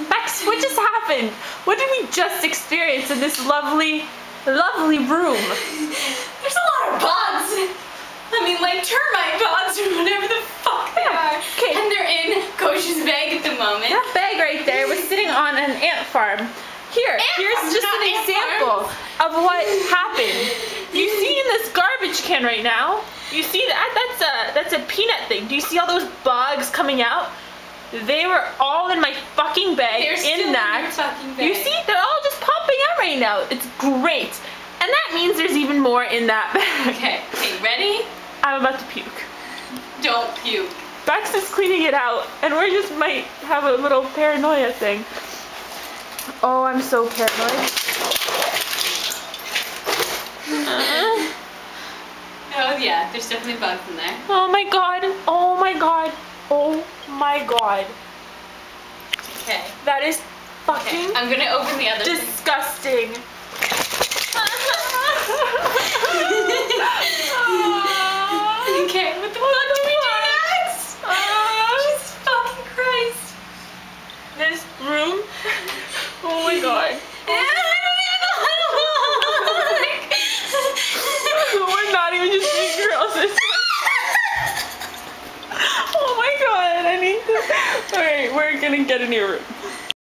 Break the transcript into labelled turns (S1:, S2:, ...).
S1: Bex, what just happened? What did we just experience in this lovely, lovely room?
S2: There's a lot of bugs. I mean, like termite bugs or whatever the fuck they are.
S1: Okay.
S2: And they're in Kosh's bag at the moment.
S1: That bag right there was sitting on an ant farm. Here's just an example of what happened. You see in this garbage can right now, you see that's a peanut thing. Do you see all those bugs coming out? They were all in my fucking bag.
S2: They're still in your fucking bag.
S1: You see, they're all just popping out right now. It's great. And that means there's even more in that bag.
S2: Okay, ready?
S1: I'm about to puke.
S2: Don't puke.
S1: Bex is cleaning it out, and we just might have a little paranoia thing. Oh, I'm so paranoid.
S2: Oh yeah, there's definitely bugs in there.
S1: Oh my god. Oh my god. Oh my god.
S2: Okay.
S1: That is fucking
S2: I'm gonna open the other
S1: disgusting.
S2: Okay, what the fuck do we do next? Jesus fucking Christ.
S1: This room. Oh my god. We're not even just being girls. Oh my god, I need to. Alright, we're gonna get a new room.